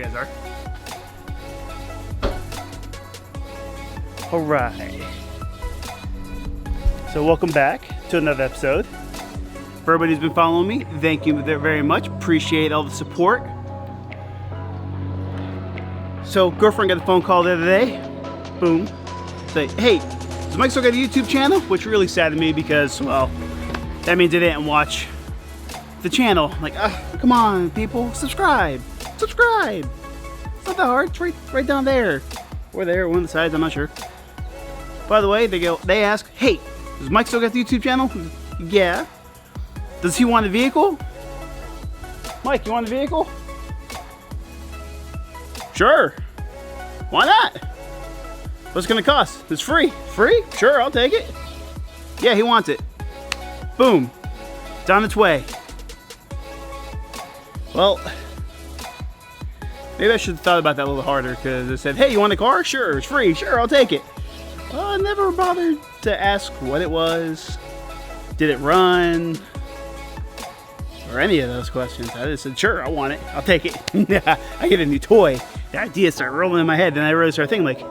guys are. Alright. So welcome back to another episode. For everybody who's been following me, thank you very much. Appreciate all the support. So girlfriend got a phone call the other day. Boom. Say, hey, does Mike still got a YouTube channel? Which really saddened me because, well, that means they didn't watch the channel. I'm like, come on, people, subscribe. Subscribe. It's not that hard. It's right down there. Or there, one of the sides, I'm not sure. By the way, they ask, hey, does Mike still got the YouTube channel? Yeah. Does he want a vehicle? Mike, you want a vehicle? Sure. Why not? What's it gonna cost? It's free. Free? Sure, I'll take it. Yeah, he wants it. Boom. It's on its way. Well, maybe I should have thought about that a little harder, because it said, hey, you want a car? Sure, it's free. Sure, I'll take it. Well, I never bothered to ask what it was. Did it run? Or any of those questions. I just said, sure, I want it. I'll take it. I get a new toy. The idea started rolling in my head. Then I really started thinking, like,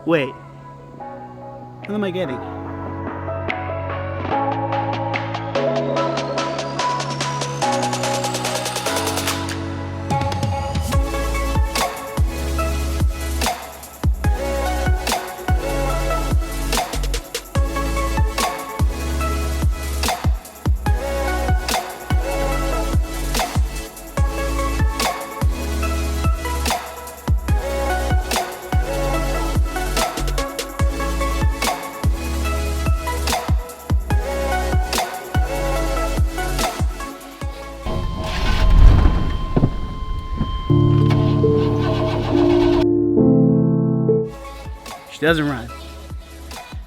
wait, what am I getting? Doesn't run.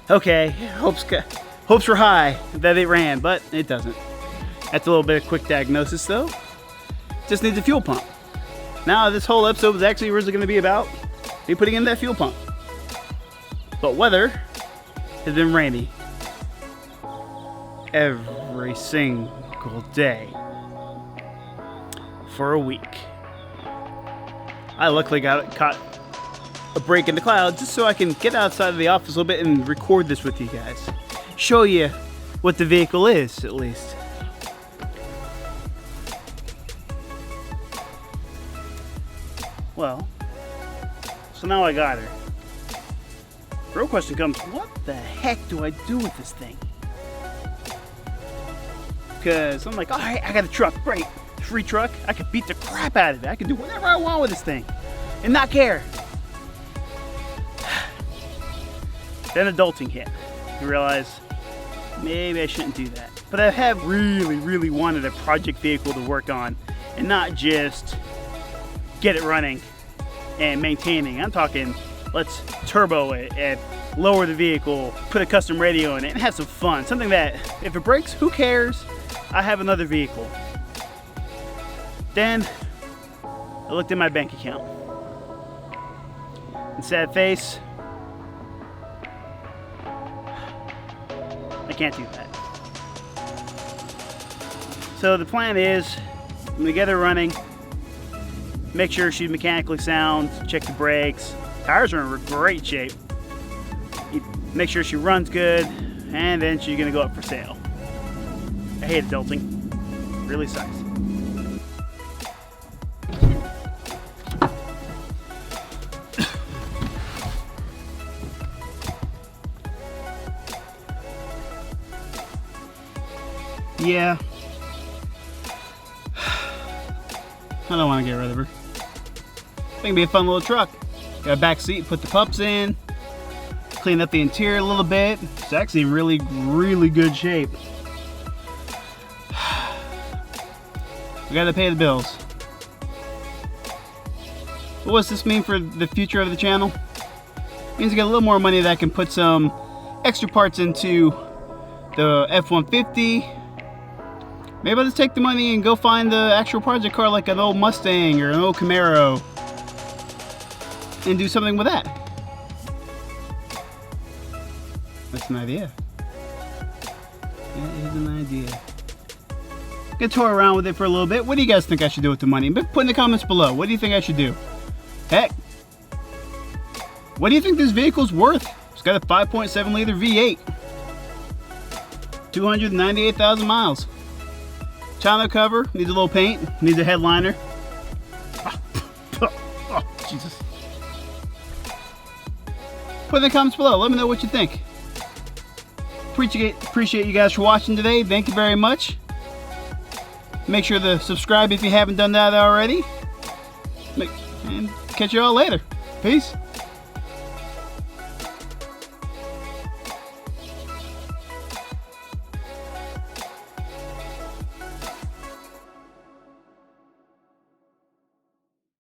Okay, hopes were high that it ran, but it doesn't. That's a little bit of quick diagnosis though. Just needs a fuel pump. Now this whole episode was actually originally going to be about me putting in that fuel pump. But weather has been rainy every single day for a week. I luckily caught a break in the clouds just so I can get outside of the office a little bit and record this with you guys. Show you what the vehicle is, at least. Well, so now I got her. The real question comes, what the heck do I do with this thing? Because I'm like, all right, I got a truck, great. Free truck, I can beat the crap out of it. I can do whatever I want with this thing and not care. Then adulting hit. You realize, maybe I shouldn't do that. But I have really wanted a project vehicle to work on and not just get it running and maintaining. I'm talking, let's turbo it and lower the vehicle, put a custom radio in it and have some fun. Something that, if it breaks, who cares? I have another vehicle. Then, I looked at my bank account. And sad face, I can't do that. So the plan is, I'm gonna get her running, make sure she's mechanically sound, check the brakes, tires are in great shape, make sure she runs good, and then she's gonna go up for sale. I hate adulting, really sucks. Yeah, I don't want to get rid of her. It's gonna be a fun little truck. Got a back seat, put the pups in, clean up the interior a little bit. It's actually in really good shape. We gotta pay the bills. What does this mean for the future of the channel? It means I get a little more money that I can put some extra parts into the F-150. Maybe I'll just take the money and go find the actual project car like an old Mustang or an old Camaro and do something with that. That's an idea. That is an idea. Get toy around with it for a little bit. What do you guys think I should do with the money? Put in the comments below. What do you think I should do? Heck, what do you think this vehicle's worth? It's got a 5.7 liter V8, 298,000 miles. Tonneau cover, needs a little paint, needs a headliner. Oh, Jesus. Put in the comments below, let me know what you think. Appreciate you guys for watching today. Thank you very much. Make sure to subscribe if you haven't done that already. And catch you all later. Peace.